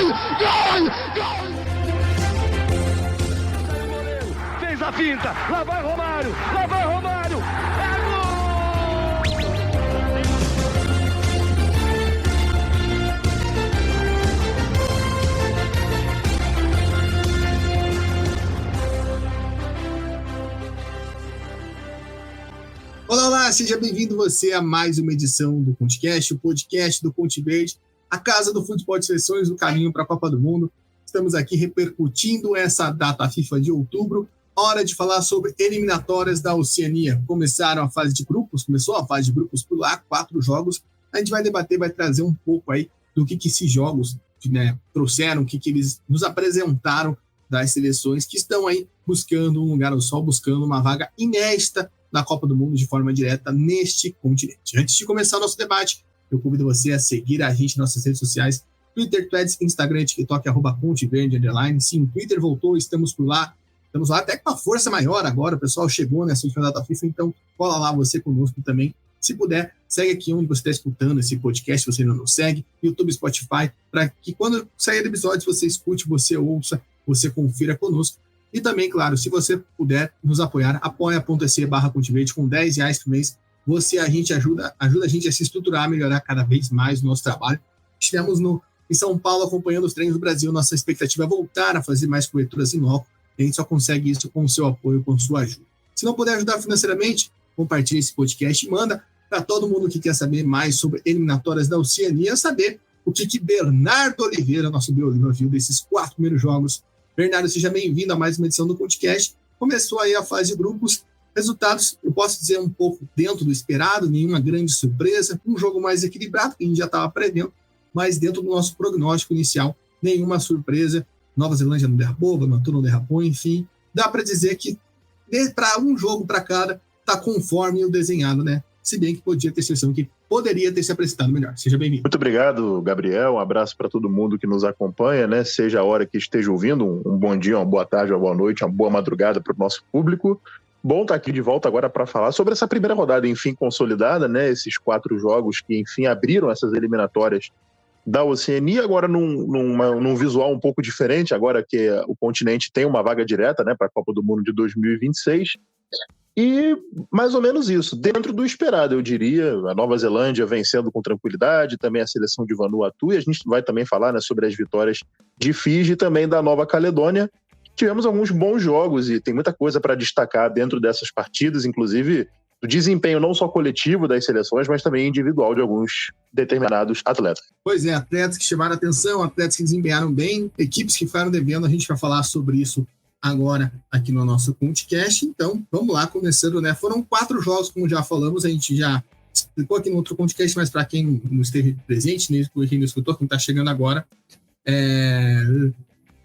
Gol! Fez a finta, lá vai Romário, é gol! Olá, seja bem-vindo você a mais uma edição do Contecast, o podcast do Conte Verde, a casa do futebol de seleções, o caminho para a Copa do Mundo. Estamos aqui repercutindo essa data FIFA de outubro, hora de falar sobre eliminatórias da Oceania. Começou a fase de grupos por lá, 4 jogos. A gente vai debater, vai trazer um pouco aí do que esses jogos trouxeram, o que eles nos apresentaram das seleções que estão aí buscando um lugar ao sol, buscando uma vaga inédita na Copa do Mundo de forma direta neste continente. Antes de começar o nosso debate, eu convido você a seguir a gente nas nossas redes sociais, Twitter, Threads, Instagram, TikTok, @ConteVerde_. Sim, o Twitter voltou, estamos por lá. Estamos lá até com uma força maior agora, o pessoal chegou nessa última data FIFA, então cola lá você conosco também. Se puder, segue aqui onde você está escutando esse podcast, se você ainda não segue, YouTube, Spotify, para que quando sair episódios você escute, você ouça, você confira conosco. E também, claro, se você puder nos apoiar, apoia.se/ConteVerde com R$10 por mês. A gente ajuda a gente a se estruturar, a melhorar cada vez mais o nosso trabalho. Estivemos em São Paulo acompanhando os treinos do Brasil. Nossa expectativa é voltar a fazer mais coberturas em loco. A gente só consegue isso com o seu apoio, com sua ajuda. Se não puder ajudar financeiramente, compartilhe esse podcast e manda para todo mundo que quer saber mais sobre eliminatórias da Oceania, saber o que Bernardo Oliveira, nosso Biolino, viu desses 4 primeiros jogos. Bernardo, seja bem-vindo a mais uma edição do Podcast. Começou aí a fase de grupos. Resultados, eu posso dizer, um pouco dentro do esperado, nenhuma grande surpresa. Um jogo mais equilibrado, que a gente já estava prevendo, mas dentro do nosso prognóstico inicial, nenhuma surpresa. Nova Zelândia não derrapou, Vanuatu não derrapou, enfim. Dá para dizer que para um jogo para cada, está conforme o desenhado, né? Se bem que podia ter seleção que poderia ter se apresentado melhor. Seja bem-vindo. Muito obrigado, Gabriel. Um abraço para todo mundo que nos acompanha, né? Seja a hora que esteja ouvindo, um bom dia, uma boa tarde, uma boa noite, uma boa madrugada para o nosso público. Bom estar aqui de volta agora para falar sobre essa primeira rodada, enfim, consolidada, né? Esses 4 jogos que, enfim, abriram essas eliminatórias da Oceania, agora num visual um pouco diferente, agora que o continente tem uma vaga direta, né, para a Copa do Mundo de 2026. E mais ou menos isso, dentro do esperado, eu diria. A Nova Zelândia vencendo com tranquilidade, também a seleção de Vanuatu, e a gente vai também falar, né, sobre as vitórias de Fiji e também da Nova Caledônia. Tivemos alguns bons jogos e tem muita coisa para destacar dentro dessas partidas, inclusive do desempenho não só coletivo das seleções, mas também individual de alguns determinados atletas. Pois é, atletas que chamaram a atenção, atletas que desempenharam bem, equipes que ficaram devendo, a gente vai falar sobre isso agora aqui no nosso podcast. Então, vamos lá, começando, né? Foram 4 jogos, como já falamos, a gente já explicou aqui no outro podcast, mas para quem não esteve presente, né, quem não escutou, quem está chegando agora,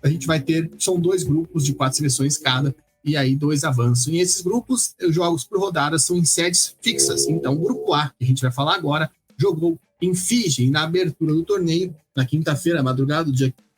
a gente vai ter, são 2 grupos de 4 seleções cada, e aí 2 avançam. E esses grupos, os jogos por rodada, são em sedes fixas. Então, o grupo A, que a gente vai falar agora, jogou em Fiji, na abertura do torneio, na quinta-feira, madrugada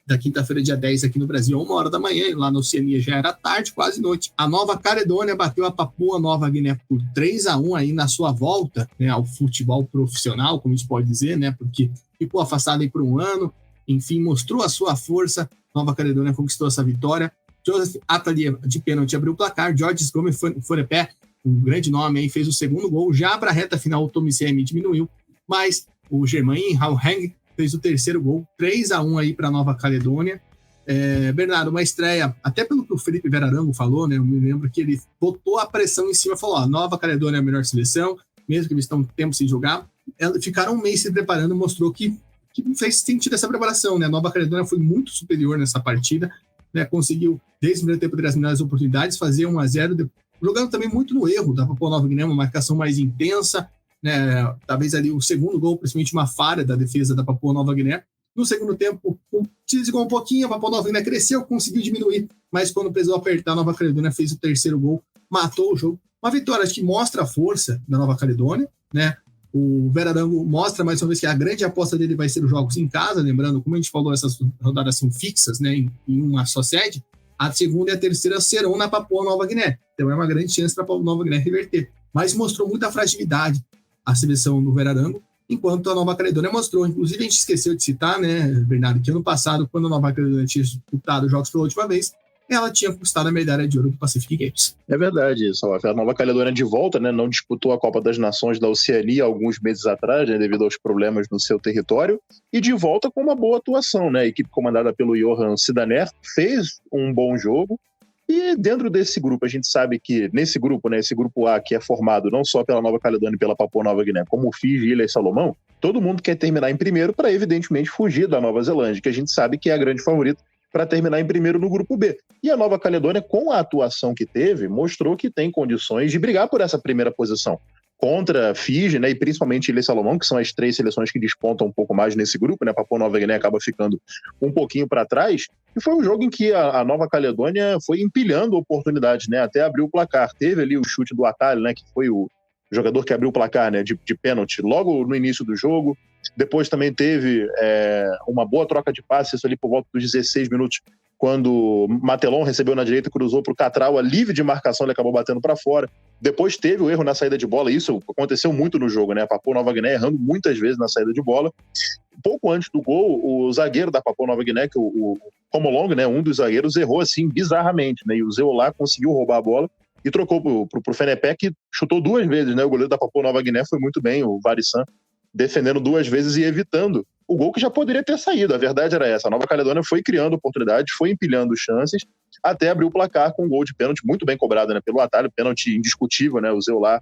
da quinta-feira, dia 10, aqui no Brasil, 1h da manhã, e lá na Oceania já era tarde, quase noite. A Nova Caledônia bateu a Papua Nova Guiné por 3-1 aí na sua volta, né, ao futebol profissional, como a gente pode dizer, né, porque ficou afastado aí por um ano, enfim, mostrou a sua força. Nova Caledônia conquistou essa vitória. Joseph Atalier, de pênalti, abriu o placar. Georges Gomes Forepé, um grande nome aí, fez o segundo gol. Já para a reta final, o Tommy Semi diminuiu, mas o Germain Hauheng fez o terceiro gol, 3-1 aí para Nova Caledônia. Bernardo, uma estreia, até pelo que o Felipe Verarango falou, né? Eu me lembro que ele botou a pressão em cima, falou: Nova Caledônia é a melhor seleção, mesmo que eles estão tempo sem jogar. Ficaram um mês se preparando, mostrou que fez sentido essa preparação, né? A Nova Caledônia foi muito superior nessa partida, né? Conseguiu, desde o primeiro tempo, ter as melhores oportunidades, fazer 1-0, jogando também muito no erro da Papua Nova Guiné, uma marcação mais intensa, né? Talvez ali o segundo gol, principalmente uma falha da defesa da Papua Nova Guiné. No segundo tempo, se desligou um pouquinho, a Papua Nova Guiné cresceu, conseguiu diminuir, mas quando precisou apertar, a Nova Caledônia fez o terceiro gol, matou o jogo. Uma vitória que mostra a força da Nova Caledônia, né? O Verarango mostra mais uma vez que a grande aposta dele vai ser os jogos em casa, lembrando, como a gente falou, essas rodadas são fixas, né, em uma só sede. A segunda e a terceira serão na Papua Nova Guiné. Então é uma grande chance para a Papua Nova Guiné reverter. Mas mostrou muita fragilidade a seleção do Verarango, enquanto a Nova Caledônia mostrou. Inclusive, a gente esqueceu de citar, né, Bernardo, que ano passado, quando a Nova Caledônia tinha disputado jogos pela última vez, ela tinha conquistado a medalha de ouro do Pacific Games. É verdade, Salaf. A Nova Caledônia de volta, né, não disputou a Copa das Nações da Oceania alguns meses atrás, né, devido aos problemas no seu território, e de volta com uma boa atuação, né? A equipe comandada pelo Johan Sidaner fez um bom jogo, e dentro desse grupo, a gente sabe que nesse grupo, né, esse grupo A, que é formado não só pela Nova Caledônia e pela Papua Nova Guiné, como Fiji, Ilha e Salomão, todo mundo quer terminar em primeiro para, evidentemente, fugir da Nova Zelândia, que a gente sabe que é a grande favorita para terminar em primeiro no grupo B. E a Nova Caledônia, com a atuação que teve, mostrou que tem condições de brigar por essa primeira posição contra Fiji, né, e principalmente Ilha e Salomão, que são as 3 seleções que despontam um pouco mais nesse grupo, né? Papua Nova Guiné acaba ficando um pouquinho para trás, e foi um jogo em que a Nova Caledônia foi empilhando oportunidades, né, até abrir o placar. Teve ali o chute do Atalho, né, que foi o jogador que abriu o placar, né, de pênalti logo no início do jogo. Depois também teve uma boa troca de passes ali por volta dos 16 minutos, quando Matelon recebeu na direita e cruzou para o Catral, livre de marcação, ele acabou batendo para fora. Depois teve o erro na saída de bola, isso aconteceu muito no jogo, né? A Papua Nova Guiné errando muitas vezes na saída de bola. Pouco antes do gol, o zagueiro da Papua Nova Guiné, que o Komolong, né, um dos zagueiros, errou assim bizarramente, né? E o Zeolá conseguiu roubar a bola e trocou pro Fenepé, que chutou 2 vezes, né? O goleiro da Papua Nova Guiné foi muito bem, o Varissan, defendendo 2 vezes e evitando o gol que já poderia ter saído. A verdade era essa. A Nova Caledônia foi criando oportunidades, foi empilhando chances, até abrir o placar com um gol de pênalti muito bem cobrado, né, pelo Atalho, pênalti indiscutível, né? O Zeolá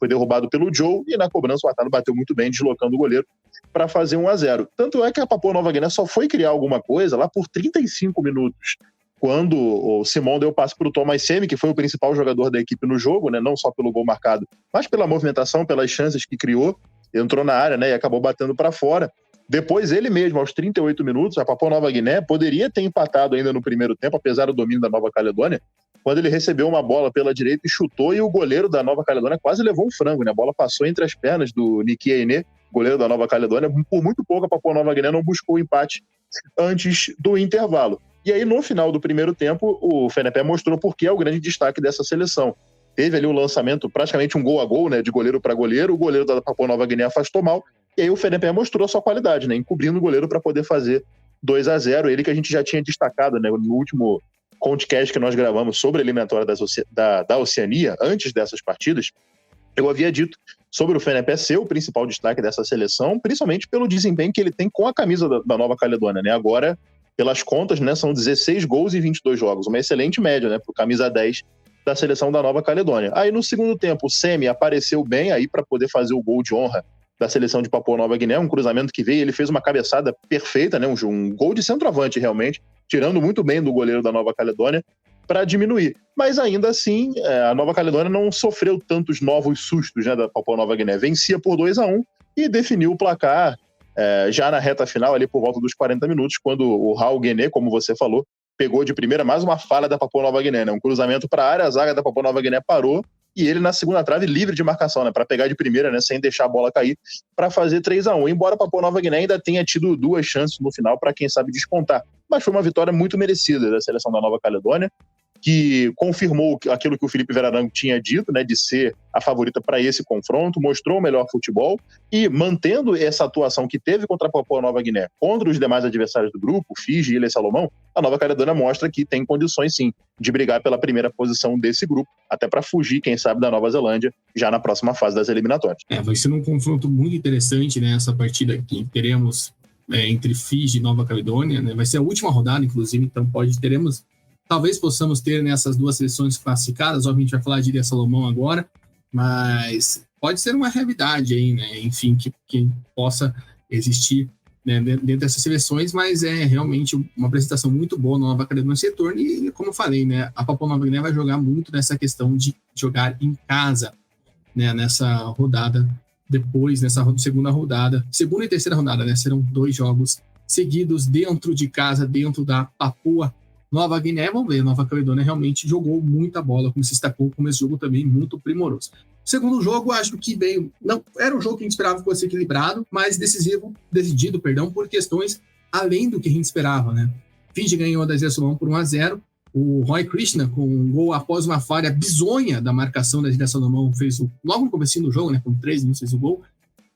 foi derrubado pelo Joe e na cobrança o Atalho bateu muito bem, deslocando o goleiro para fazer 1-0. Tanto é que a Papua Nova Guiné só foi criar alguma coisa lá por 35 minutos, quando o Simon deu passe para o Thomas Semi, que foi o principal jogador da equipe no jogo, né, não só pelo gol marcado, mas pela movimentação, pelas chances que criou. Entrou na área, né, e acabou batendo para fora. Depois, ele mesmo, aos 38 minutos, a Papua Nova Guiné poderia ter empatado ainda no primeiro tempo, apesar do domínio da Nova Caledônia, quando ele recebeu uma bola pela direita e chutou, e o goleiro da Nova Caledônia quase levou um frango, né? A bola passou entre as pernas do Niki Aine, goleiro da Nova Caledônia. Por muito pouco, a Papua Nova Guiné não buscou o empate antes do intervalo. E aí, no final do primeiro tempo, o Fenepé mostrou por que é o grande destaque dessa seleção. Teve ali um lançamento, praticamente um gol a gol, né, de goleiro para goleiro. O goleiro da Papua Nova Guiné afastou mal. E aí o Fenepé mostrou a sua qualidade, né, encobrindo o goleiro para poder fazer 2-0. Ele que a gente já tinha destacado, né, no último podcast que nós gravamos sobre a eliminatória da Oceania, antes dessas partidas. Eu havia dito sobre o Fenepé ser o principal destaque dessa seleção, principalmente pelo desempenho que ele tem com a camisa da Nova Caledônia, né? Agora, pelas contas, né, são 16 gols e 22 jogos. Uma excelente média, né, para o camisa 10 da seleção da Nova Caledônia. Aí no segundo tempo o Semi apareceu bem aí para poder fazer o gol de honra da seleção de Papua Nova Guiné, um cruzamento que veio, ele fez uma cabeçada perfeita, né, um gol de centroavante realmente, tirando muito bem do goleiro da Nova Caledônia para diminuir. Mas ainda assim, a Nova Caledônia não sofreu tantos novos sustos, né, da Papua Nova Guiné. Vencia por 2-1 e definiu o placar já na reta final, ali por volta dos 40 minutos, quando o Raul Guiné, como você falou, pegou de primeira mais uma falha da Papua Nova Guiné, né? Um cruzamento para a área, a zaga da Papua Nova Guiné parou e ele na segunda trave livre de marcação, né? Para pegar de primeira, né? Sem deixar a bola cair, para fazer 3-1. Embora a Papua Nova Guiné ainda tenha tido 2 chances no final para quem sabe despontar. Mas foi uma vitória muito merecida da seleção da Nova Caledônia, que confirmou aquilo que o Felipe Verarango tinha dito, né, de ser a favorita para esse confronto, mostrou o melhor futebol e mantendo essa atuação que teve contra a Papua Nova Guiné, contra os demais adversários do grupo, Fiji, Ilha e Salomão, a Nova Caledônia mostra que tem condições sim de brigar pela primeira posição desse grupo, até para fugir, quem sabe, da Nova Zelândia já na próxima fase das eliminatórias. Vai ser um confronto muito interessante, né, essa partida que teremos entre Fiji e Nova Caledônia, né, vai ser a última rodada, inclusive, então talvez possamos ter nessas 2 seleções classificadas, obviamente a gente vai falar de Ilha Salomão agora, mas pode ser uma realidade aí, né? Enfim, que possa existir, né, dentro dessas seleções, mas é realmente uma apresentação muito boa na Nova Caledônia nesse retorno e, como eu falei, né, a Papua Nova Guiné vai jogar muito nessa questão de jogar em casa, né, nessa rodada, depois, nessa segunda rodada, segunda e terceira rodada, né, serão 2 jogos seguidos dentro de casa, dentro da Papua Nova Guiné. Vamos ver, a Nova Caledônia realmente jogou muita bola, como se destacou, como esse jogo também muito primoroso. O segundo jogo, acho que veio, não era um jogo que a gente esperava que fosse equilibrado, mas decidido por questões além do que a gente esperava, né? Fiji ganhou da Ilha Salomão por 1-0, o Roy Krishna, com um gol após uma falha bizonha da marcação da Ilha Salomão, fez logo no comecinho do jogo, né, com 3 minutos fez o gol,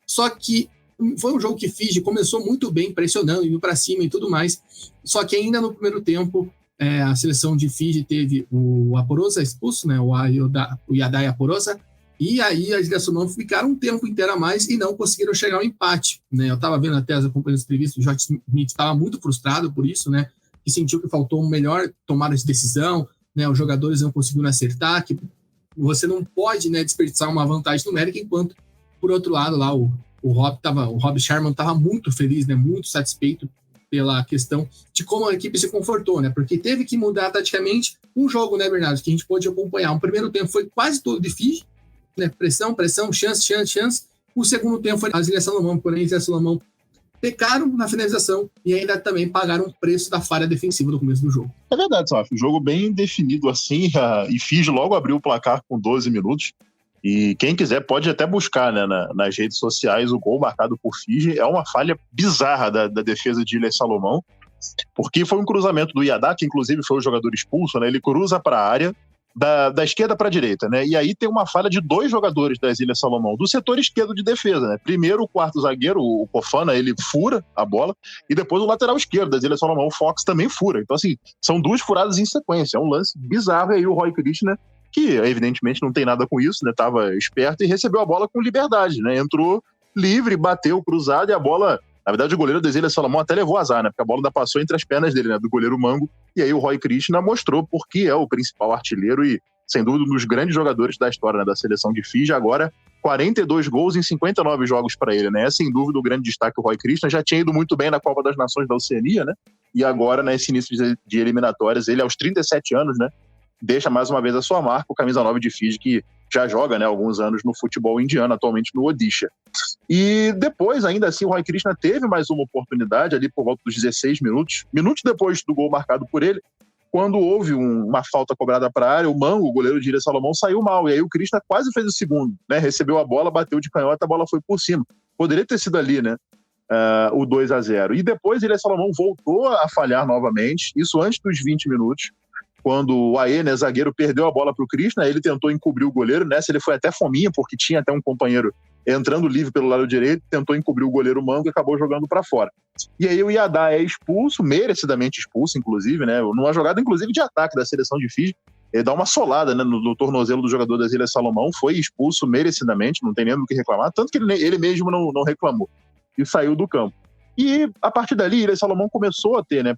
só que Foi um jogo que Fiji começou muito bem, pressionando, indo para cima e tudo mais. Só que ainda no primeiro tempo, a seleção de Fiji teve o Aporosa expulso, né, o Yadai Aporosa, e aí as Ilhas Solomão ficaram um tempo inteiro a mais e não conseguiram chegar ao empate, né? Eu estava vendo até as acompanhando entrevistas, o Jorge Smith estava muito frustrado por isso, né? Que sentiu que faltou uma melhor tomada de decisão, né? Os jogadores não conseguiram acertar, que você não pode, né, desperdiçar uma vantagem numérica, enquanto, por outro lado, lá o Rob Sharman estava muito feliz, né, muito satisfeito pela questão de como a equipe se comportou, né, porque teve que mudar taticamente um jogo, né, Bernardo, que a gente pôde acompanhar. O primeiro tempo foi quase todo de Fiji, né, pressão, chance. O segundo tempo foi as Ilhas Salomão, porém as Ilhas Salomão pecaram na finalização e ainda também pagaram o preço da falha defensiva no começo do jogo. É verdade, Saf, um jogo bem definido assim, e Fiji logo abriu o placar com 12 minutos, e quem quiser pode até buscar, né, nas redes sociais o gol marcado por Fiji. É uma falha bizarra da defesa de Ilhas Salomão, porque foi um cruzamento do Yadá, que inclusive foi o jogador expulso, né, ele cruza para a área, da esquerda para a direita, né? E aí tem uma falha de 2 jogadores das Ilhas Salomão, do setor esquerdo de defesa, né? Primeiro o quarto zagueiro, o Kofana, ele fura a bola, e depois o lateral esquerdo das Ilhas Salomão, o Fox, também fura. Então, assim, são 2 furadas em sequência. É um lance bizarro. E aí o Roy Krishna, que evidentemente não tem nada com isso, né? Tava esperto e recebeu a bola com liberdade, né? Entrou livre, bateu cruzado, e a bola... Na verdade, o goleiro das Ilhas Salomão até levou azar, né? Porque a bola ainda passou entre as pernas dele, né? Do goleiro Mango. E aí o Roy Krishna mostrou por que é o principal artilheiro e, sem dúvida, um dos grandes jogadores da história, né, da seleção de Fiji. Agora, 42 gols em 59 jogos para ele, né? É, sem dúvida, o grande destaque o Roy Krishna. Já tinha ido muito bem na Copa das Nações da Oceania, né? E agora, nesse início de eliminatórias, ele, aos 37 anos, né? Deixa mais uma vez a sua marca, o camisa 9 de Fiji, que já joga, né, alguns anos no futebol indiano, atualmente no Odisha. E depois, ainda assim, o Roy Krishna teve mais uma oportunidade ali por volta dos 16 minutos depois do gol marcado por ele, quando houve uma falta cobrada para a área, o Mango, o goleiro de Ilhas Salomão, saiu mal, e aí o Krishna quase fez o segundo, né, recebeu a bola, bateu de canhota, a bola foi por cima. Poderia ter sido ali, né, o 2-0. E depois Ilhas Salomão voltou a falhar novamente, isso antes dos 20 minutos, quando o Aê, né, zagueiro, perdeu a bola para o Krishna, ele tentou encobrir o goleiro, nessa ele foi até fominha, porque tinha até um companheiro entrando livre pelo lado direito, tentou encobrir o goleiro Mango e acabou jogando para fora. E aí o Yadá é expulso, merecidamente expulso, inclusive, né, numa jogada, inclusive, de ataque da seleção de Fiji, ele dá uma solada, né, no tornozelo do jogador das Ilhas Salomão, foi expulso merecidamente, não tem nem do que reclamar, tanto que ele mesmo não reclamou, e saiu do campo. E a partir dali, Ilhas Salomão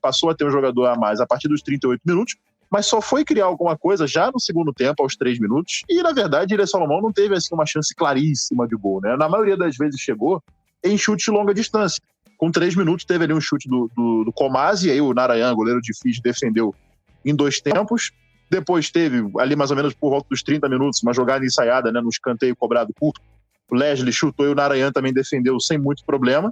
passou a ter um jogador a mais a partir dos 38 minutos, mas só foi criar alguma coisa já no segundo tempo, aos 3 minutos, e, na verdade, Ilhas Salomão não teve assim, uma chance claríssima de gol, né? Na maioria das vezes chegou em chute de longa distância. Com 3 minutos teve ali um chute do Komasi, e aí o Narayan, goleiro de Fiji, defendeu em 2 tempos. Depois teve, ali mais ou menos por volta dos 30 minutos, uma jogada ensaiada, né, no escanteio cobrado curto. O Leslie chutou e o Narayan também defendeu sem muito problema.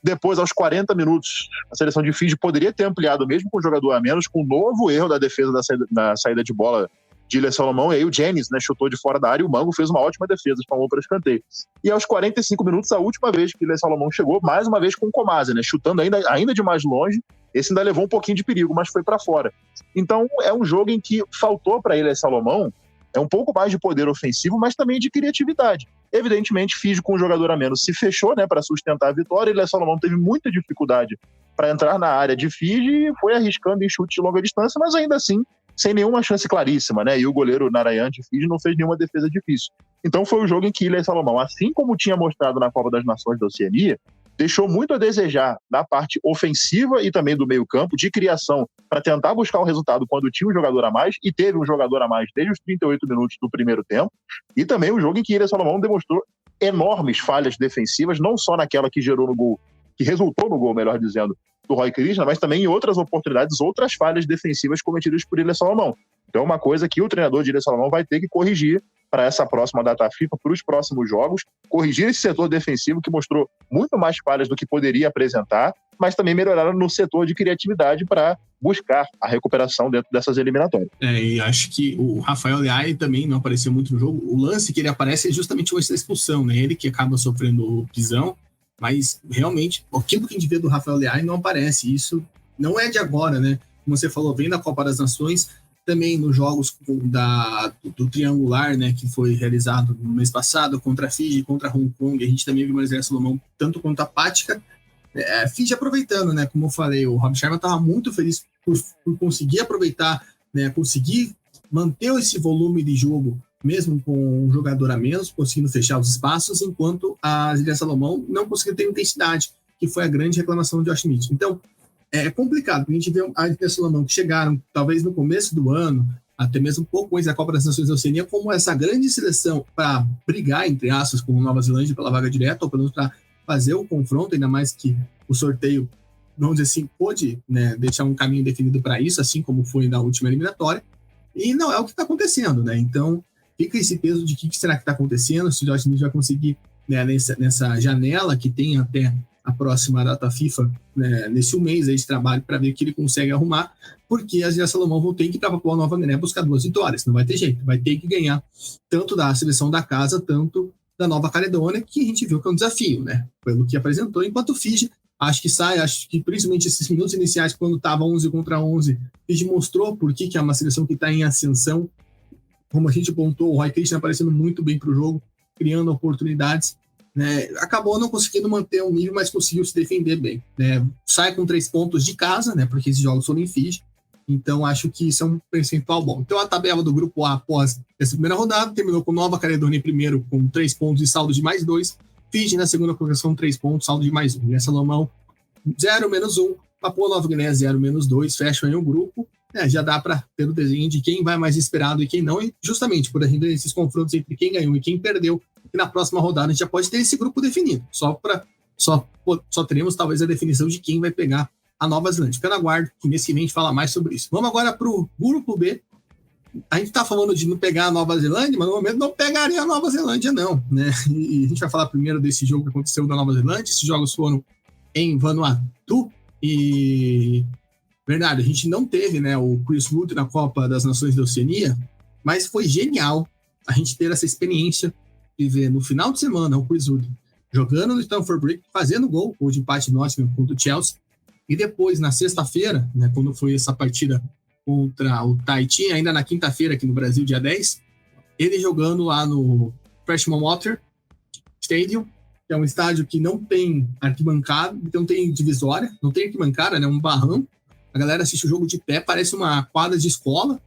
Depois, aos 40 minutos, a seleção de Fiji poderia ter ampliado, mesmo com o jogador a menos, com um novo erro da defesa da saída de bola de Ilhas Salomão, e aí o Jennings, né, chutou de fora da área e o Mango fez uma ótima defesa, espalmou para o escanteio. E aos 45 minutos, a última vez que Ilhas Salomão chegou, mais uma vez com o Komasi, né, chutando ainda de mais longe. Esse ainda levou um pouquinho de perigo, mas foi para fora. Então, é um jogo em que faltou para Ilhas Salomão um pouco mais de poder ofensivo, mas também de criatividade. Evidentemente, Fiji, com um jogador a menos, se fechou, né, para sustentar a vitória. Ilhas Salomão teve muita dificuldade para entrar na área de Fiji e foi arriscando em chute de longa distância, mas ainda assim, sem nenhuma chance claríssima, né? E o goleiro Narayan de Fiji não fez nenhuma defesa difícil. Então foi um jogo em que Ilhas Salomão, assim como tinha mostrado na Copa das Nações da Oceania, deixou muito a desejar na parte ofensiva e também do meio-campo, de criação, para tentar buscar o resultado quando tinha um jogador a mais, e teve um jogador a mais desde os 38 minutos do primeiro tempo, e também um jogo em que Ilhas Salomão demonstrou enormes falhas defensivas, não só naquela que gerou no gol, que resultou no gol, melhor dizendo, do Roy Krishna, mas também em outras oportunidades, outras falhas defensivas cometidas por Ilhas Salomão. Então é uma coisa que o treinador de Ilhas Salomão vai ter que corrigir para essa próxima data FIFA, para os próximos jogos, corrigir esse setor defensivo que mostrou muito mais falhas do que poderia apresentar, mas também melhorar no setor de criatividade para buscar a recuperação dentro dessas eliminatórias. E acho que o Rafael Leal também não apareceu muito no jogo. O lance que ele aparece é justamente essa expulsão, né? Ele que acaba sofrendo prisão, mas realmente aquilo que a gente vê do Rafael Leal não aparece. Isso não é de agora, né? Como você falou, vem da Copa das Nações, também nos jogos do triangular, né, que foi realizado no mês passado contra a Fiji e contra Hong Kong. A gente também viu o Moisés Salomão tanto quanto a Pática. Fiji aproveitando, né, como eu falei, o Rob Sharma estava muito feliz por conseguir aproveitar, né, conseguir manter esse volume de jogo, mesmo com um jogador a menos, conseguindo fechar os espaços, enquanto a Ilha Salomão não conseguiu ter intensidade, que foi a grande reclamação de Josh Smith. Então, é complicado, a gente vê a Ilha Salomão que chegaram, talvez no começo do ano, até mesmo um pouco antes da Copa das Nações da Oceania, como essa grande seleção para brigar, entre aspas, com Nova Zelândia pela vaga direta, ou pelo menos para fazer o confronto, ainda mais que o sorteio, vamos dizer assim, pôde, né, deixar um caminho definido para isso, assim como foi na última eliminatória, e não é o que está acontecendo, né? Então, fica esse peso de o que será que está acontecendo, se o Josh Smith vai conseguir, né, nessa janela que tem até a próxima data FIFA, né, nesse mês aí de trabalho, para ver o que ele consegue arrumar, porque as Ilhas Salomão vão ter que ir para Papua Nova Guiné buscar 2 vitórias, não vai ter jeito, vai ter que ganhar tanto da seleção da casa, tanto da Nova Caledônia, que a gente viu que é um desafio, né, pelo que apresentou, enquanto o Fiji, acho que principalmente esses minutos iniciais, quando estava 11 contra 11, Fiji mostrou por que é uma seleção que está em ascensão, como a gente pontuou, o Roy Christian aparecendo muito bem para o jogo, criando oportunidades, né, acabou não conseguindo manter um nível, mas conseguiu se defender bem, né, sai com 3 pontos de casa, né, porque esses jogos foram em Fiji, então acho que isso é um percentual bom. Então a tabela do grupo A após essa primeira rodada terminou com Nova Caledônia em primeiro com 3 pontos e saldo de mais 2, Fiji na segunda colocação 3 pontos, saldo de mais 1, Ilha Salomão 0-1, Papua Nova Guiné 0-2, fecham aí o grupo, já dá para ter o desenho de quem vai mais esperado e quem não, e justamente por a gente esses confrontos entre quem ganhou e quem perdeu, e na próxima rodada a gente já pode ter esse grupo definido, só teremos talvez a definição de quem vai pegar a Nova Zelândia. Fica na guarda, que mês que vem a gente fala mais sobre isso. Vamos agora para o grupo B. A gente está falando de não pegar a Nova Zelândia, mas no momento não pegaria a Nova Zelândia não, né? E a gente vai falar primeiro desse jogo que aconteceu da Nova Zelândia. Esses jogos foram em Vanuatu e... Bernardo, a gente não teve, né, o Chris Wood na Copa das Nações da Oceania, mas foi genial a gente ter essa experiência de ver no final de semana o Chris Wood jogando no Stamford Bridge, fazendo gol de empate Nottingham contra o Chelsea, e depois, na sexta-feira, né, quando foi essa partida contra o Tahiti, ainda na quinta-feira aqui no Brasil, dia 10, ele jogando lá no Freshman Water Stadium, que é um estádio que não tem arquibancada, não tem divisória, não tem arquibancada, né, um barrão. A galera assiste o jogo de pé, parece uma quadra de escola,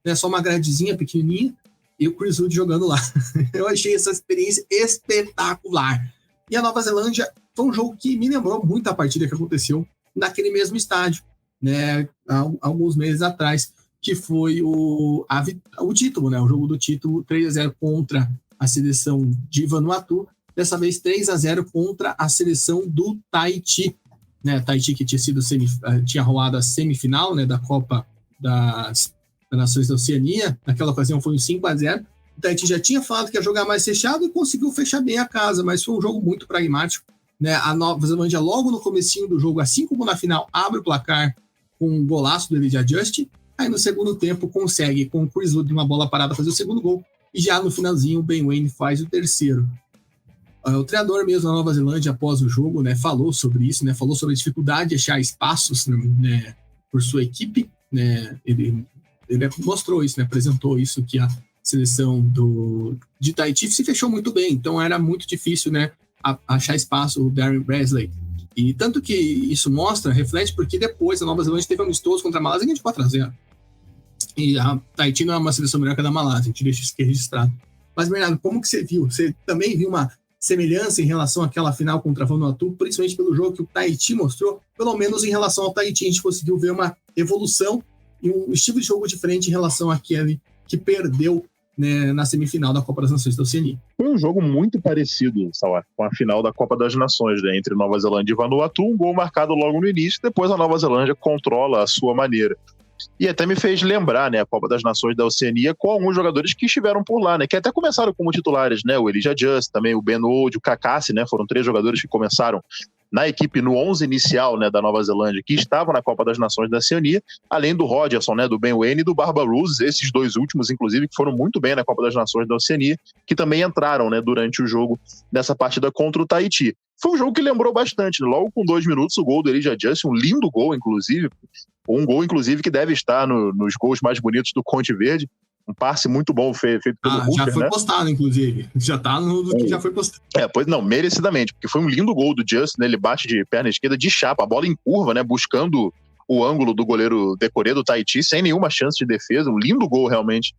né, só uma gradezinha pequenininha, e o Chris Wood jogando lá. Eu achei essa experiência espetacular. E a Nova Zelândia foi um jogo que me lembrou muito a partida que aconteceu naquele mesmo estádio, né, há alguns meses atrás, que foi o título, né, o jogo do título 3-0 contra a seleção de Vanuatu, dessa vez 3-0 contra a seleção do Tahiti, né, Tahiti que tinha rolado a semifinal, né, da Copa das Nações da Oceania. Naquela ocasião foi um 5-0. O Tahiti já tinha falado que ia jogar mais fechado e conseguiu fechar bem a casa, mas foi um jogo muito pragmático, né? A Nova Zelândia, logo no comecinho do jogo, assim como na final, abre o placar com um golaço do Elijah Just. Aí no segundo tempo consegue, com o Chris Wood, uma bola parada, fazer o segundo gol, e já no finalzinho o Ben Waine faz o terceiro. O treinador mesmo da Nova Zelândia, após o jogo, né, falou sobre isso, né, falou sobre a dificuldade de achar espaços, né, por sua equipe, né, ele mostrou isso, né, apresentou isso, que a seleção de Tahiti se fechou muito bem, então era muito difícil, né, achar espaço, o Darren Bresley. E tanto que isso reflete, porque depois a Nova Zelândia teve um amistoso contra a Malásia de 4-0. E a Tahiti não é uma seleção melhor que a da Malásia, a gente deixa isso aqui registrado. Mas, Bernardo, como que você viu? Você também viu uma semelhança em relação àquela final contra a Vanuatu, principalmente pelo jogo que o Tahiti mostrou? Pelo menos em relação ao Tahiti, a gente conseguiu ver uma evolução e um estilo de jogo diferente em relação àquele que perdeu, né, na semifinal da Copa das Nações da Oceania. Foi um jogo muito parecido, Sauer, com a final da Copa das Nações, né, entre Nova Zelândia e Vanuatu, um gol marcado logo no início, depois a Nova Zelândia controla a sua maneira. E até me fez lembrar, né, a Copa das Nações da Oceania com alguns jogadores que estiveram por lá, né, que até começaram como titulares, né, o Elijah Just, também o Ben Wood, o Kakassi, né, foram 3 jogadores que começaram na equipe, no 11 inicial, né, da Nova Zelândia, que estavam na Copa das Nações da Oceania, além do Rogerson, né, do Ben Waine e do Barbarossa, esses dois últimos, inclusive, que foram muito bem na Copa das Nações da Oceania, que também entraram, né, durante o jogo nessa partida contra o Tahiti. Foi um jogo que lembrou bastante, né? Logo com 2 minutos, o gol do Elijah Justin, um lindo gol, inclusive, um gol, inclusive, que deve estar nos gols mais bonitos do Conte Verde, um passe muito bom feito pelo Hooker, já foi, né? Postado, inclusive. Já tá no que já foi postado. Pois não, merecidamente, porque foi um lindo gol do Justin, né? Ele bate de perna esquerda de chapa, a bola em curva, né? Buscando o ângulo do goleiro Decoré do Tahiti, sem nenhuma chance de defesa. Um lindo gol, realmente,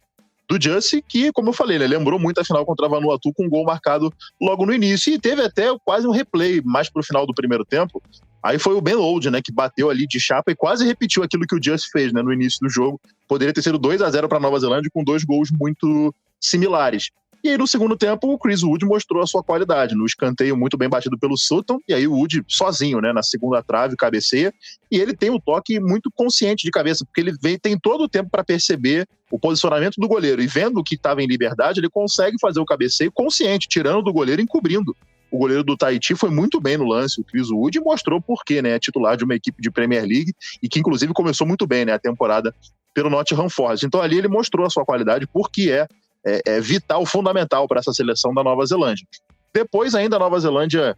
do Justin, que, como eu falei, né, lembrou muito a final contra a Vanuatu, com um gol marcado logo no início. E teve até quase um replay mais pro final do primeiro tempo. Aí foi o Ben Lode, né, que bateu ali de chapa e quase repetiu aquilo que o Justin fez, né, no início do jogo. Poderia ter sido 2-0 para Nova Zelândia, com 2 gols muito similares. E aí, no segundo tempo, o Chris Wood mostrou a sua qualidade, no escanteio muito bem batido pelo Sutton, e aí o Wood sozinho, né, na segunda trave, cabeceia, e ele tem um toque muito consciente de cabeça, porque ele tem todo o tempo para perceber o posicionamento do goleiro, e vendo que estava em liberdade, ele consegue fazer o cabeceio consciente, tirando do goleiro e encobrindo. O goleiro do Tahiti foi muito bem no lance, o Chris Wood, e mostrou por quê, né, é titular de uma equipe de Premier League, e que inclusive começou muito bem, né, a temporada pelo Nottingham Forest. Então ali ele mostrou a sua qualidade, porque é vital, fundamental para essa seleção da Nova Zelândia. Depois ainda a Nova Zelândia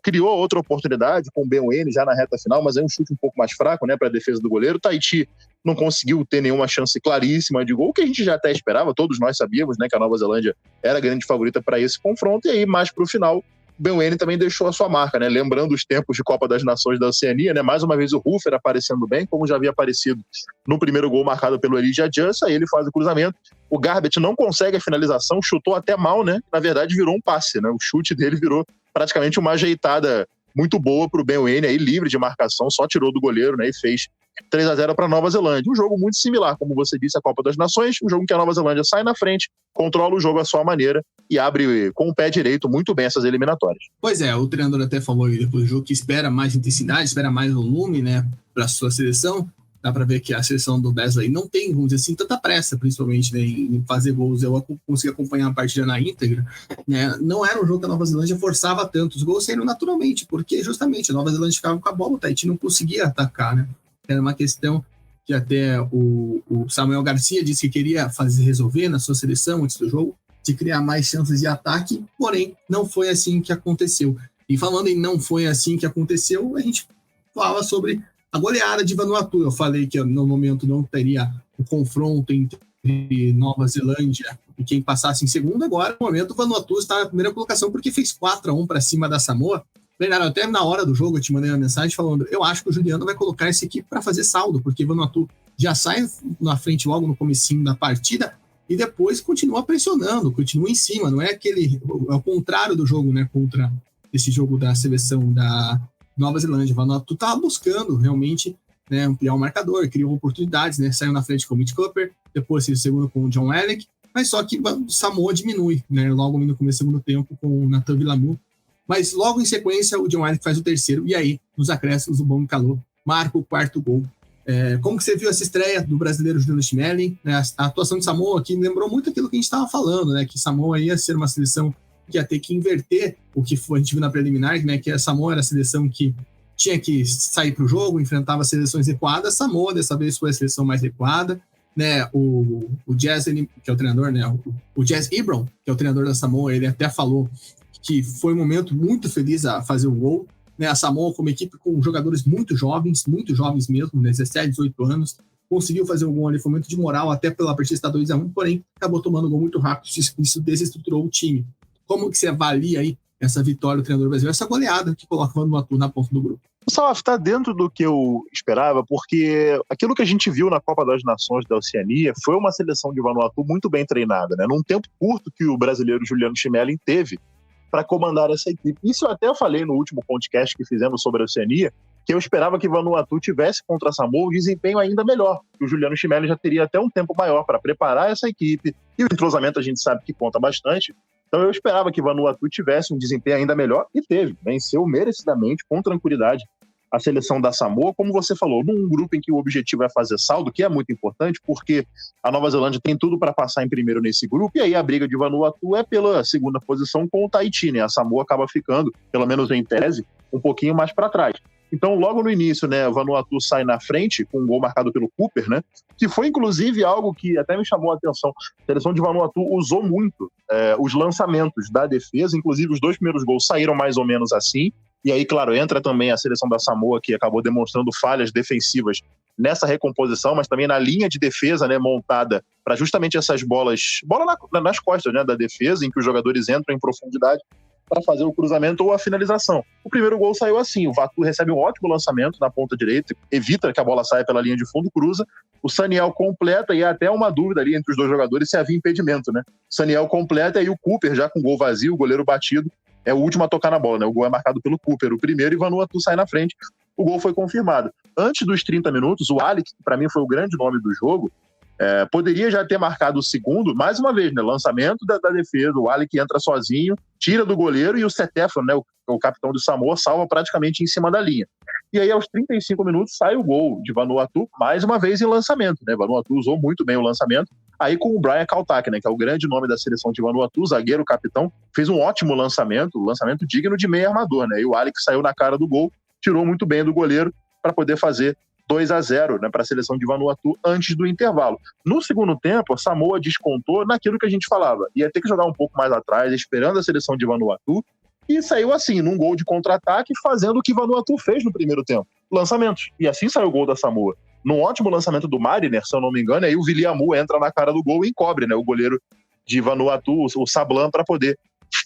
criou outra oportunidade com o Ben Waine já na reta final, mas é um chute um pouco mais fraco, né, para a defesa do goleiro. O Tahiti não conseguiu ter nenhuma chance claríssima de gol, que a gente já até esperava, todos nós sabíamos, né, que a Nova Zelândia era a grande favorita para esse confronto, e aí mais para o final Ben Waine também deixou a sua marca, né? Lembrando os tempos de Copa das Nações da Oceania, né? Mais uma vez o Hooker aparecendo bem, como já havia aparecido no primeiro gol marcado pelo Elijah Justin. Aí ele faz o cruzamento, o Garbutt não consegue a finalização, chutou até mal, né? Na verdade virou um passe, né? O chute dele virou praticamente uma ajeitada muito boa para o Ben Waine, aí livre de marcação, só tirou do goleiro, né? E fez 3-0 para a Nova Zelândia. Um jogo muito similar, como você disse, à Copa das Nações, um jogo em que a Nova Zelândia sai na frente, controla o jogo à sua maneira e abre com o pé direito muito bem essas eliminatórias. Pois é, o treinador até falou aí depois do jogo que espera mais intensidade, espera mais volume, né, para a sua seleção. Dá para ver que a seleção do Beasley não tem, vamos dizer assim, tanta pressa, principalmente, né, em fazer gols. Eu consegui acompanhar a partida na íntegra, né? Não era um jogo que a Nova Zelândia forçava tanto. Os gols saíram naturalmente, porque justamente a Nova Zelândia ficava com a bola, o Tahiti não conseguia atacar, né? Era uma questão que até o Samuel Garcia disse que queria resolver na sua seleção antes do jogo, de criar mais chances de ataque, porém não foi assim que aconteceu. E falando em não foi assim que aconteceu, a gente fala sobre a goleada de Vanuatu. Eu falei que no momento não teria o confronto entre Nova Zelândia e quem passasse em segundo. Agora, no momento, o Vanuatu está na primeira colocação porque fez 4-1 para cima da Samoa. Até na hora do jogo eu te mandei uma mensagem falando, eu acho que o Juliano vai colocar essa equipe para fazer saldo, porque Vanuatu já sai na frente logo no comecinho da partida e depois continua pressionando, continua em cima. Não é é o contrário do jogo, né, contra esse jogo da seleção da Nova Zelândia. Vanuatu estava buscando realmente, né, ampliar o marcador, criou oportunidades, né, saiu na frente com o Mitch Cooper, depois fez o segundo com o John Alec, mas só que Samoa diminui, né, logo no começo do segundo tempo com o Nathan Villamu. Mas logo em sequência o John Alec faz o terceiro, e aí, nos acréscimos, o Bom Calor marca o quarto gol. Como que você viu essa estreia do brasileiro Juliano Schmeling? Né? A atuação de Samoa aqui lembrou muito aquilo que a gente estava falando, né? Que Samoa ia ser uma seleção que ia ter que inverter o que a gente viu na preliminar, né? Que a Samoa era a seleção que tinha que sair para o jogo, enfrentava seleções recuadas. Samoa, dessa vez, foi a seleção mais recuada. Né? O Jazz, que é o treinador, né? O Jazz Ibram, que é o treinador da Samoa, ele até falou que foi um momento muito feliz a fazer o gol, né? A Samoa, como equipe com jogadores muito jovens mesmo, 17, 18 anos, conseguiu fazer o gol ali, foi muito de moral, até pela partida estar 2-1, porém acabou tomando o gol muito rápido, isso desestruturou o time. Como que você avalia aí essa vitória do treinador brasileiro, essa goleada que coloca o Vanuatu na ponta do grupo? O Salaf está dentro do que eu esperava, porque aquilo que a gente viu na Copa das Nações da Oceania foi uma seleção de Vanuatu muito bem treinada, né? Num tempo curto que o brasileiro Juliano Schmeling teve para comandar essa equipe. Isso eu até falei no último podcast que fizemos sobre a Oceania, que eu esperava que Vanuatu tivesse contra Samoa um desempenho ainda melhor, que o Juliano Schmeling já teria até um tempo maior para preparar essa equipe, e o entrosamento a gente sabe que conta bastante. Então eu esperava que Vanuatu tivesse um desempenho ainda melhor, e teve. Venceu merecidamente, com tranquilidade, a seleção da Samoa, como você falou, num grupo em que o objetivo é fazer saldo, que é muito importante, porque a Nova Zelândia tem tudo para passar em primeiro nesse grupo, e aí a briga de Vanuatu é pela segunda posição com o Tahiti, né? A Samoa acaba ficando, pelo menos em tese, um pouquinho mais para trás. Então, logo no início, né, o Vanuatu sai na frente, com um gol marcado pelo Cooper, né, que foi, inclusive, algo que até me chamou a atenção. A seleção de Vanuatu usou muito os lançamentos da defesa, inclusive os 2 primeiros gols saíram mais ou menos assim, e aí, claro, entra também a seleção da Samoa, que acabou demonstrando falhas defensivas nessa recomposição, mas também na linha de defesa, né, montada para justamente essas bola nas costas, né, da defesa, em que os jogadores entram em profundidade para fazer o cruzamento ou a finalização. O primeiro gol saiu assim, o Vatu recebe um ótimo lançamento na ponta direita, evita que a bola saia pela linha de fundo, cruza, o Saniel completa, e há até uma dúvida ali entre os dois jogadores se havia impedimento, né? O Saniel completa, e aí o Cooper, já com o gol vazio, o goleiro batido, é o último a tocar na bola, né? O gol é marcado pelo Cooper, o primeiro, e Vanuatu sai na frente, o gol foi confirmado. Antes dos 30 minutos, o Alec, que para mim foi o grande nome do jogo, poderia já ter marcado o segundo, mais uma vez, né? Lançamento da defesa, o Alec entra sozinho, tira do goleiro, e o Setefan, né, o capitão do Samoa, salva praticamente em cima da linha. E aí, aos 35 minutos, sai o gol de Vanuatu, mais uma vez em lançamento, né? Vanuatu usou muito bem o lançamento, aí com o Brian Kaltak, né, que é o grande nome da seleção de Vanuatu, zagueiro, capitão, fez um ótimo lançamento digno de meio armador, né? E o Alec saiu na cara do gol, tirou muito bem do goleiro para poder fazer 2-0, né, para a seleção de Vanuatu antes do intervalo. No segundo tempo, a Samoa descontou naquilo que a gente falava. Ia ter que jogar um pouco mais atrás, esperando a seleção de Vanuatu, e saiu assim, num gol de contra-ataque, fazendo o que Vanuatu fez no primeiro tempo. Lançamentos. E assim saiu o gol da Samoa. Num ótimo lançamento do Mariner, se eu não me engano, aí o Viliamu entra na cara do gol e encobre, né, o goleiro de Vanuatu, o Sablan, para poder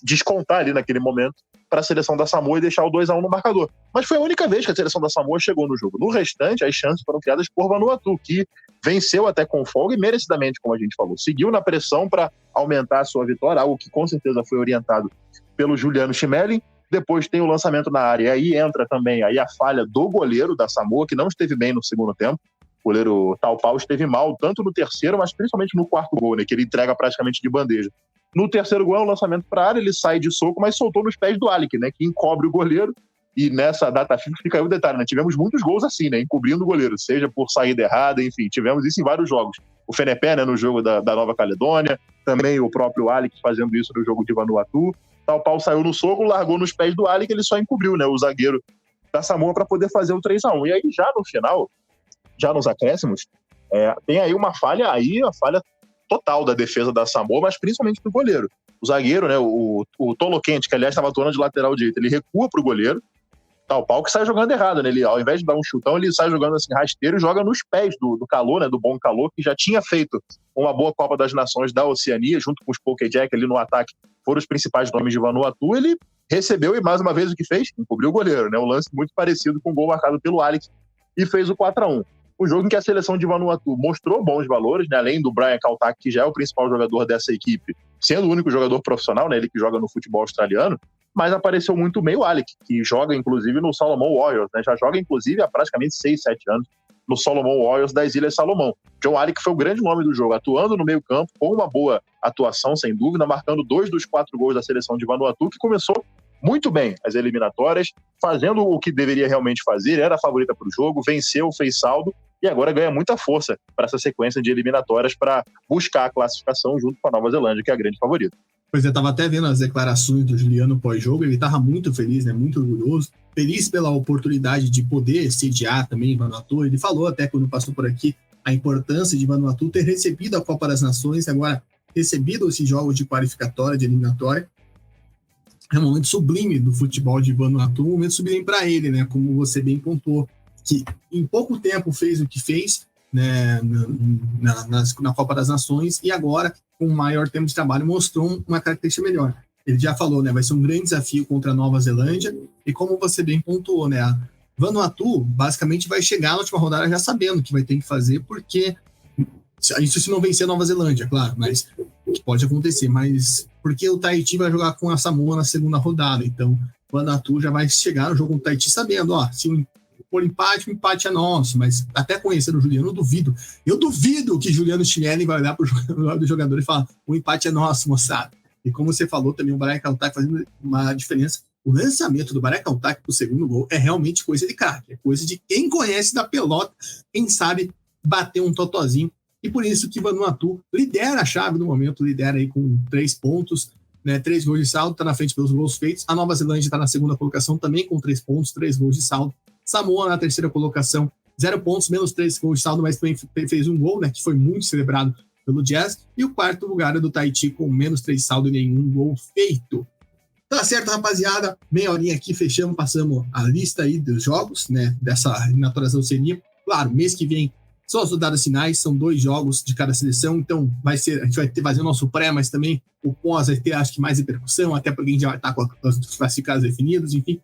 descontar ali naquele momento para a seleção da Samoa e deixar o 2-1 no marcador. Mas foi a única vez que a seleção da Samoa chegou no jogo. No restante, as chances foram criadas por Vanuatu, que venceu até com folga e merecidamente, como a gente falou. Seguiu na pressão para aumentar a sua vitória, algo que com certeza foi orientado pelo Juliano Schmeling. Depois tem o lançamento na área, e aí entra também aí a falha do goleiro da Samoa, que não esteve bem no segundo tempo. O goleiro Taupau esteve mal, tanto no terceiro, mas principalmente no quarto gol, né, que ele entrega praticamente de bandeja. No terceiro gol é um lançamento para a área, ele sai de soco, mas soltou nos pés do Alec, né, que encobre o goleiro. E nessa data FIFA fica aí o detalhe, né? Tivemos muitos gols assim, né, encobrindo o goleiro, seja por saída errada, enfim, tivemos isso em vários jogos. O Fenepé, né, no jogo da Nova Caledônia, também o próprio Alec fazendo isso no jogo de Vanuatu. Taupau saiu no soco, largou nos pés do Alec, ele só encobriu, né, o zagueiro da Samoa para poder fazer o 3-1. E aí já no final, já nos acréscimos, tem aí uma falha total da defesa da Samoa, mas principalmente do goleiro. O zagueiro, né, o Toloquente, que aliás estava atuando de lateral direito, ele recua para o goleiro, Taupau que sai jogando errado, né? Ele, ao invés de dar um chutão, ele sai jogando assim rasteiro e joga nos pés do Calor, né, do bom Calor, que já tinha feito uma boa Copa das Nações da Oceania, junto com os Pokéjack ali no ataque, foram os principais nomes de Vanuatu. Ele recebeu e mais uma vez o que fez? Encobriu o goleiro, né? Um lance muito parecido com o gol marcado pelo Alex e fez o 4-1. Um jogo em que a seleção de Vanuatu mostrou bons valores, né? Além do Brian Kaltak, que já é o principal jogador dessa equipe, sendo o único jogador profissional, né? Ele que joga no futebol australiano, mas apareceu muito bem o Alec, que joga inclusive no Solomon Warriors, né? Já joga inclusive há praticamente 6, 7 anos no Solomon Warriors das Ilhas Salomão. John Alec foi o grande nome do jogo, atuando no meio campo, com uma boa atuação, sem dúvida, marcando 2 dos 4 gols da seleção de Vanuatu, que começou muito bem as eliminatórias, fazendo o que deveria realmente fazer, era a favorita para o jogo, venceu, fez saldo, e agora ganha muita força para essa sequência de eliminatórias para buscar a classificação junto com a Nova Zelândia, que é a grande favorita. Pois é, eu estava até vendo as declarações do Juliano pós-jogo, ele estava muito feliz, né, muito orgulhoso, feliz pela oportunidade de poder sediar também Vanuatu. Ele falou até quando passou por aqui a importância de Vanuatu ter recebido a Copa das Nações, agora recebido esses jogos de qualificatória, de eliminatória. É um momento sublime do futebol de Vanuatu, um momento sublime para ele, né, como você bem pontuou, que em pouco tempo fez o que fez, né, na Copa das Nações, e agora, com um maior tempo de trabalho, mostrou uma característica melhor. Ele já falou, né, vai ser um grande desafio contra a Nova Zelândia, e como você bem pontuou, né, a Vanuatu basicamente vai chegar na última rodada já sabendo o que vai ter que fazer, porque isso se não vencer a Nova Zelândia, claro, mas pode acontecer, mas porque o Tahiti vai jogar com a Samoa na segunda rodada, então o Vanuatu já vai chegar no jogo com o Tahiti sabendo, se por empate, o empate é nosso, mas até conhecendo o Juliano, eu duvido que Juliano Schmeling vai olhar para o jogador e falar, o empate é nosso, moçada. E como você falou também, o Brian Kaltak fazendo uma diferença, o lançamento do Brian Kaltak para o segundo gol é realmente coisa de craque, é coisa de quem conhece da pelota, quem sabe bater um totozinho, e por isso que Vanuatu lidera a chave no momento, lidera aí com 3 pontos, né, 3 gols de saldo, está na frente pelos gols feitos. A Nova Zelândia está na segunda colocação, também com 3 pontos, 3 gols de saldo. Samoa na terceira colocação, 0 pontos, menos 3 gols de saldo, mas também fez um gol, né, que foi muito celebrado pelo Jazz. E o quarto lugar é do Tahiti, com menos 3 saldo e nenhum gol feito. Tá certo, rapaziada? Meia horinha aqui, fechamos, passamos a lista aí dos jogos, né, dessa eliminatórias da Oceania. Claro, mês que vem são as rodadas finais, são 2 jogos de cada seleção, então a gente vai fazer o nosso pré, mas também o pós vai ter, acho que, mais repercussão, até porque a gente já vai estar com os classificados definidos, enfim.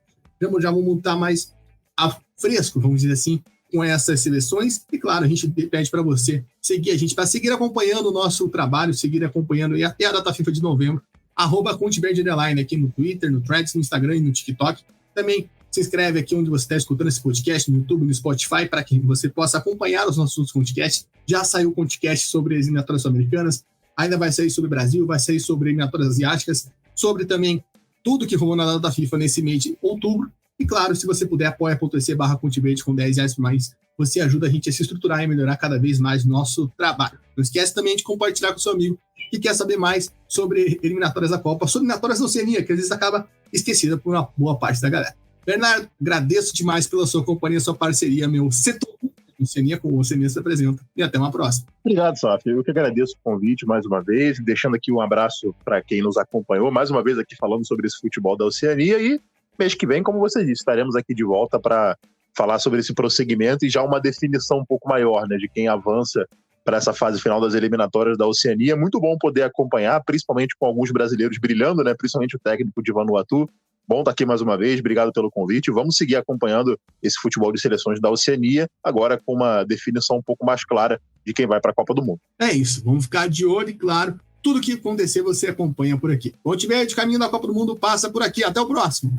Já vamos estar mais a fresco, vamos dizer assim, com essas seleções. E claro, a gente pede para você seguir a gente, para seguir acompanhando o nosso trabalho, seguir acompanhando aí até a data FIFA de novembro, @ConteVerde _ aqui no Twitter, no Threads, no Instagram e no TikTok. Também se inscreve aqui onde você está escutando esse podcast, no YouTube, no Spotify, para que você possa acompanhar os nossos podcasts. Já saiu o podcast sobre as eliminatórias sul-americanas, ainda vai sair sobre o Brasil, vai sair sobre eliminatórias asiáticas, sobre também tudo que rolou na data da FIFA nesse mês de outubro. E claro, se você puder, apoia.se/ConteVerde com R$10 por mês, você ajuda a gente a se estruturar e melhorar cada vez mais nosso trabalho. Não esquece também de compartilhar com seu amigo que quer saber mais sobre eliminatórias da Copa, sobre eliminatórias da Oceania, que às vezes acaba esquecida por uma boa parte da galera. Bernardo, agradeço demais pela sua companhia, sua parceria, meu setor Oceania com o Oceania se apresenta. E até uma próxima. Obrigado, Saf. Eu que agradeço o convite mais uma vez, deixando aqui um abraço para quem nos acompanhou, mais uma vez aqui falando sobre esse futebol da Oceania, e mês que vem, como você disse, estaremos aqui de volta para falar sobre esse prosseguimento e já uma definição um pouco maior, né, de quem avança para essa fase final das eliminatórias da Oceania. Muito bom poder acompanhar, principalmente com alguns brasileiros brilhando, né, principalmente o técnico de Vanuatu. Bom estar aqui mais uma vez, obrigado pelo convite. Vamos seguir acompanhando esse futebol de seleções da Oceania, agora com uma definição um pouco mais clara de quem vai para a Copa do Mundo. É isso, vamos ficar de olho e, claro, tudo que acontecer você acompanha por aqui. ConteVerde, caminho da Copa do Mundo, passa por aqui. Até o próximo.